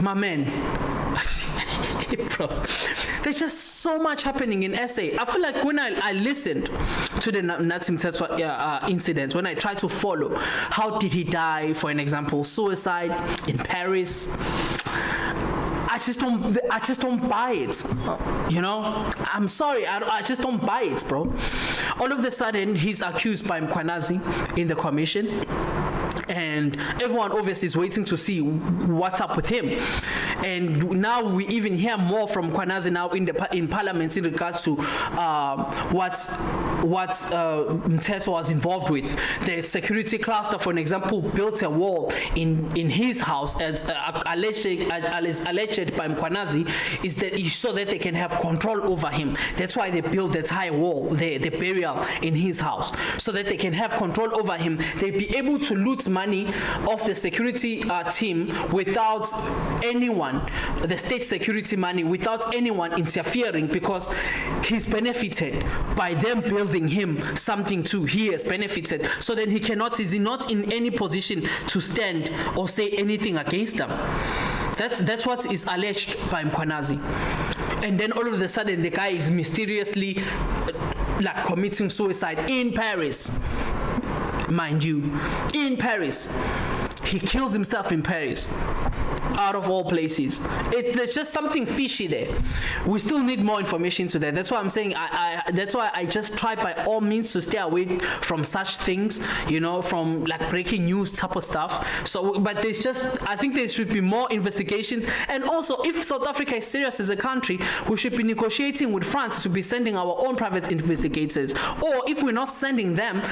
my man. Bro, there's just so much happening in SA. I feel like when I listened to the Nathi Mthethwa incident, when I tried to follow, how did he die, for an example, suicide in Paris, I just don't buy it. You know, I'm sorry, I just don't buy it, bro. All of a sudden, he's accused by Mkhwanazi in the commission, and everyone obviously is waiting to see what's up with him. And now we even hear more from Mkhwanazi now in Parliament in regards to what Mthethwa was involved with. The security cluster, for an example, built a wall in his house, as alleged by Mkhwanazi, is that so that they can have control over him. That's why they built that high wall, the burial in his house, so that they can have control over him. They'd be able to loot money off the security team without anyone, the state security money, without anyone interfering, because he's benefited by them building him something too. He has benefited, so then is he not in any position to stand or say anything against them. That's what is alleged by Mkhwanazi. And then all of a sudden the guy is mysteriously like committing suicide in Paris. Mind you, in Paris. He kills himself in Paris, out of all places. There's just something fishy there. We still need more information to that. That's why I'm saying that's why I just try by all means to stay away from such things, you know, from like breaking news type of stuff. So, but I think there should be more investigations. And also, if South Africa is serious as a country, we should be negotiating with France to be sending our own private investigators. Or if we're not sending them,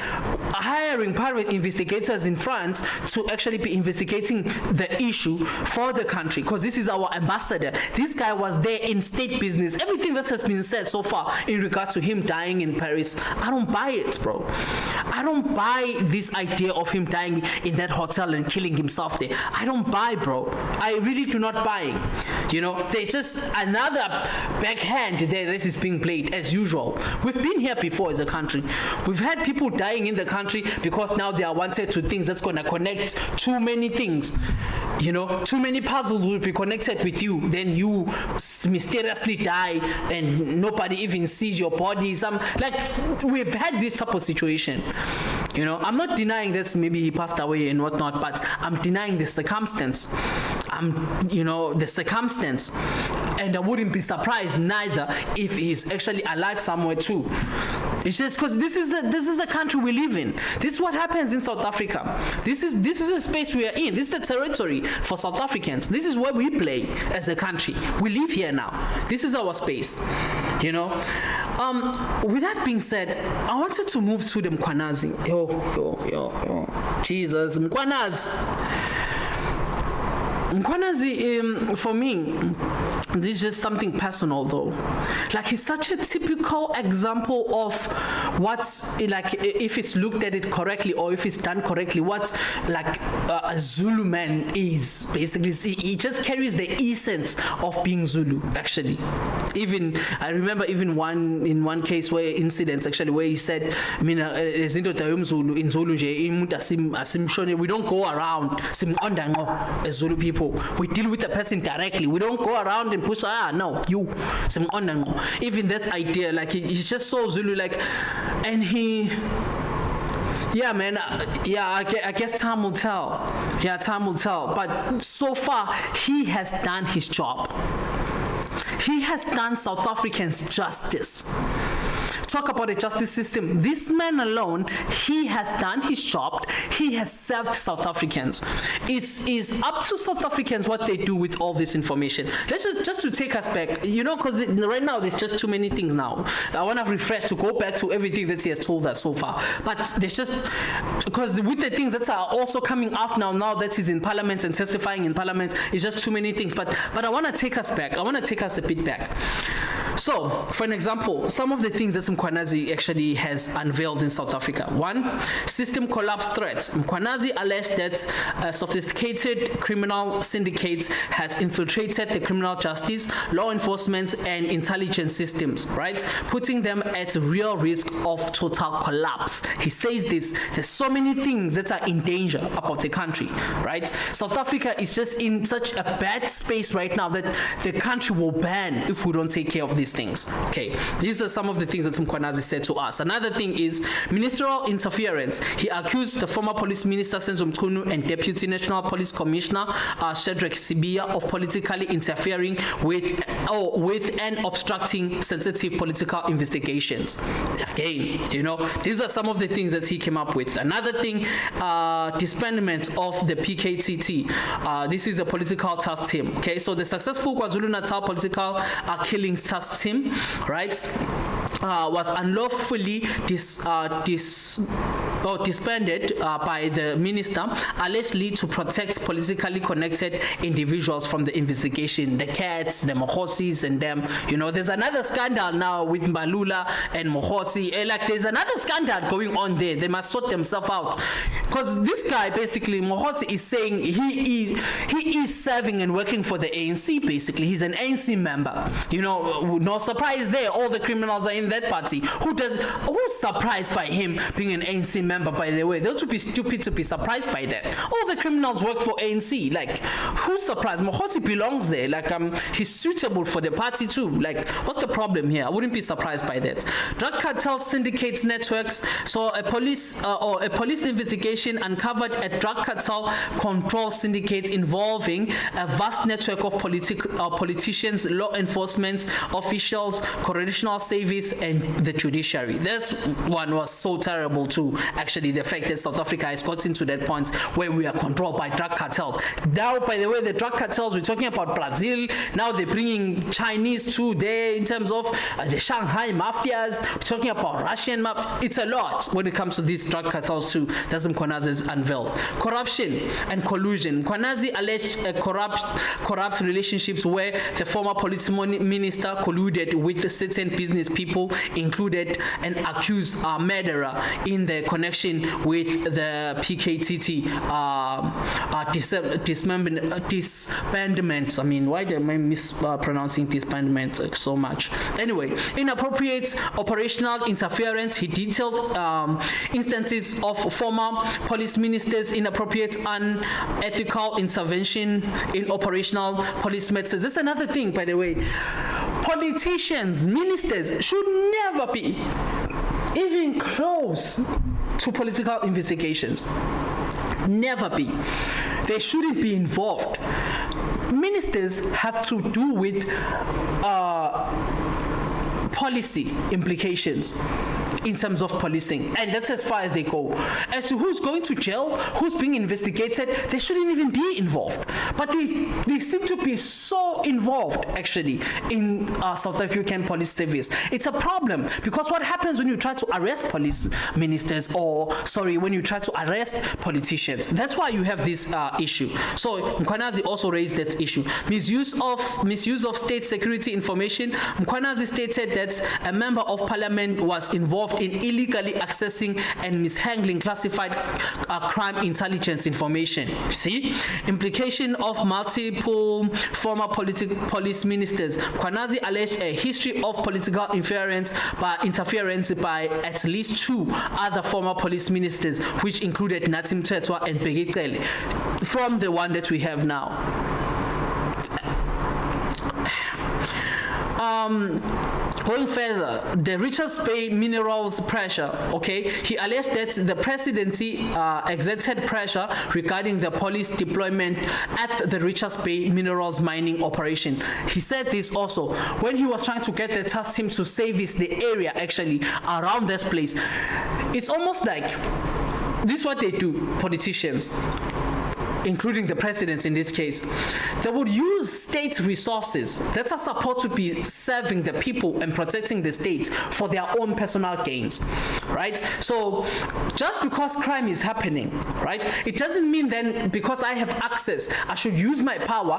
hiring private investigators in France to actually be investigating the issue for the country, because this is our ambassador. This guy was there in state business. Everything that has been said so far in regards to him dying in Paris, I don't buy it, bro. I don't buy this idea of him dying in that hotel and killing himself there. I don't buy, bro. I really do not buy. You know, there's just another backhand there that is being played as usual. We've been here before as a country. We've had people dying in the country because now they are wanted to things that's going to connect too many things. You know, too many puzzles will be connected with you, then you mysteriously die and nobody even sees your body. Like, we've had this type of situation. You know, I'm not denying that maybe he passed away and whatnot, but I'm denying the circumstance. The circumstance. And I wouldn't be surprised neither if he's actually alive somewhere too. It's just because this is the country we live in. This is what happens in South Africa. This is the space we are in. This is the territory for South Africans. This is where we play as a country. We live here now. This is our space. You know. With that being said, I wanted to move to the Mkhwanazi. Yo. Jesus, Mkhwanazi. Mkhwanazi, for me, this is just something personal though. Like, he's such a typical example of what's, like, if it's looked at it correctly or if it's done correctly, what like a Zulu man is. Basically, he just carries the essence of being Zulu, actually. I remember in one case where incidents actually where he said, mina in Zulu we don't go around as Zulu people. We deal with the person directly. We don't go around and push, no, you. Even that idea, like, he's just so Zulu, like, and yeah, man, I guess time will tell. Yeah, time will tell. But so far, he has done his job. He has done South Africans justice. Talk about the justice system. This man alone, he has done his job. He has served South Africans. It's up to South Africans what they do with all this information. Let's just to take us back, you know, because right now there's just too many things now. I want to refresh to go back to everything that he has told us so far. But there's just, because with the things that are also coming out now that he's in Parliament and testifying in Parliament, it's just too many things. But I want to take us back. I want to take us a bit back. So, for an example, some of the things that Mkhwanazi actually has unveiled in South Africa. One, system collapse threats. Mkhwanazi alleged that a sophisticated criminal syndicate has infiltrated the criminal justice, law enforcement, and intelligence systems, right? Putting them at real risk of total collapse. He says this, there's so many things that are in danger about the country, right? South Africa is just in such a bad space right now that the country will ban if we don't take care of these things. Okay, these are some of the things that Mkhwanazi said to us. Another thing is ministerial interference. He accused the former police minister Senzo Mchunu and deputy national police commissioner Shadrack Sibiya of politically interfering with and obstructing sensitive political investigations. Again, you know, these are some of the things that he came up with. Another thing, disbandment of the PKTT. This is a political task team. Okay, so the successful KwaZulu-Natal political killings task team, right, was unlawfully disbanded by the minister, allegedly to protect politically connected individuals from the investigation. The Cats, the Mokhozis, and them. You know, there's another scandal now with Mbalula and Mokhozi. Like, there's another scandal going on there. They must sort themselves out. Because this guy, basically, Mokhozi is saying he is serving and working for the ANC, basically. He's an ANC member. You know, no surprise there. All the criminals are in that party. Who's surprised by him being an ANC member, by the way? Those would be stupid to be surprised by that. All the criminals work for ANC. Like, who's surprised? Mokhozi belongs there. Like, he's suitable for the party too. Like, what's the problem here? I wouldn't be surprised by that. Drug cartel syndicates networks. So a police investigation uncovered a drug cartel control syndicate involving a vast network of politicians, law enforcement officials, correctional service, and the judiciary. This one was so terrible too. Actually, the fact that South Africa has gotten to that point where we are controlled by drug cartels. Now, by the way, the drug cartels, we're talking about Brazil. Now they're bringing Chinese too there in terms of the Shanghai mafias. We're talking about Russian mafia. It's a lot when it comes to these drug cartels too. That's Mkhwanazi has unveiled. Corruption and collusion. Mkhwanazi alleged corrupt relationships where the former police minister colluded with certain business people, included an accused murderer in the connection with the PKTT disbandment. I mean, why am I mispronouncing disbandment so much? Anyway, inappropriate operational interference. He detailed instances of former police ministers' inappropriate, unethical intervention in operational police matters. That's another thing, by the way. Politicians, ministers should never be even close to political investigations. Never be. They shouldn't be involved. Ministers have to do with policy implications in terms of policing, and that's as far as they go. As to who's going to jail, who's being investigated, they shouldn't even be involved. But they seem to be so involved, actually, in South African police service. It's a problem, because what happens when you try to arrest police ministers, when you try to arrest politicians? That's why you have this issue. So Mkhwanazi also raised that issue. Misuse of state security information. Mkhwanazi stated that a member of parliament was involved in illegally accessing and mishandling classified crime intelligence information. See? Implication of multiple former police ministers. Mkhwanazi alleged a history of political interference by at least 2 other former police ministers, which included Nathi Mthethwa and Begicele, from the one that we have now. Going further, the Richards Bay minerals pressure, okay? He alleged that the presidency exerted pressure regarding the police deployment at the Richards Bay minerals mining operation. He said this also when he was trying to get the task team to service the area actually around this place. It's almost like this is what they do, politicians, including the president in this case. They would use state resources that are supposed to be serving the people and protecting the state for their own personal gains, right? right? So just because crime is happening, right, it doesn't mean then because I have access, I should use my power.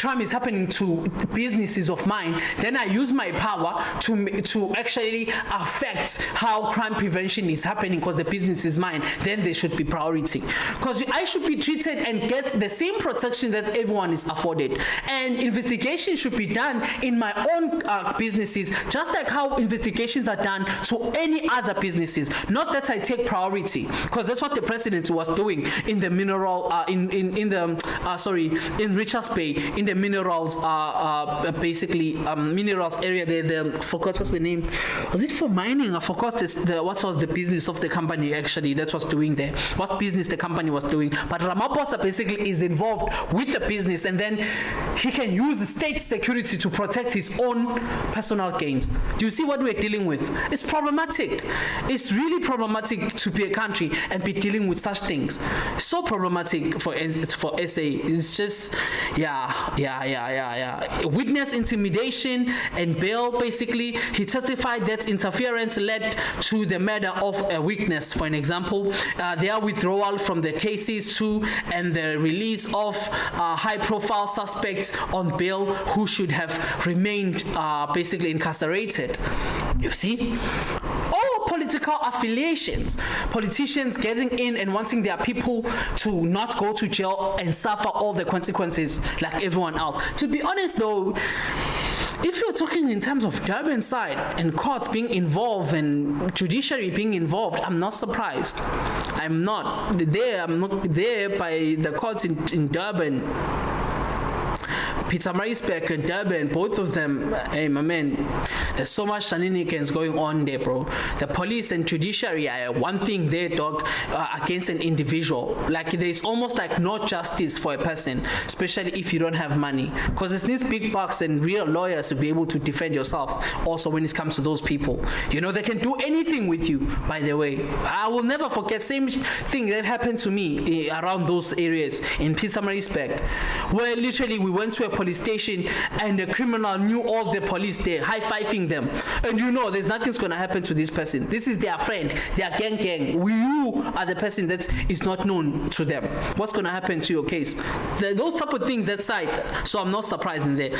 Crime is happening to businesses of mine, then I use my power to actually affect how crime prevention is happening because the business is mine. Then there should be priority, because I should be treated and get the same protection that everyone is afforded, and investigation should be done in my own businesses, just like how investigations are done to any other businesses. Not that I take priority, because that's what the president was doing in the mineral in Richards Bay, in the minerals basically minerals area there. Forgot what's the name, was it for mining? I forgot what was the business of the company actually that was doing there, what business the company was doing. But Ramaphosa basically is involved with the business, and then he can use state security to protect his own personal gains. Do you see what we're dealing with? It's problematic. It's really problematic to be a country and be dealing with such things. It's so problematic for SA. It's just witness intimidation and bail. Basically, he testified that interference led to the murder of a witness, for an example, their withdrawal from the cases too, and the release of high-profile suspects on bail who should have remained basically incarcerated. You see? All political affiliations, politicians getting in and wanting their people to not go to jail and suffer all the consequences like everyone else. To be honest though, if you're talking in terms of Durban side and courts being involved and judiciary being involved, I'm not surprised. I'm not there by the courts in Durban. Pietermaritzburg and Durban, both of them, hey my man, there's so much shenanigans going on there, bro. The police and judiciary are one thing there, dog, against an individual. Like there's almost like no justice for a person, especially if you don't have money, because it needs big bucks and real lawyers to be able to defend yourself. Also when it comes to those people, you know, they can do anything with you. By the way, I will never forget same thing that happened to me around those areas in Pietermaritzburg, where literally we went to a police station and the criminal knew all the police there, high-fiving them, and you know there's nothing's gonna happen to this person. This is their friend, their gang. You are the person that is not known to them. What's gonna happen to your case? Those type of things that side. So I'm not surprised in there.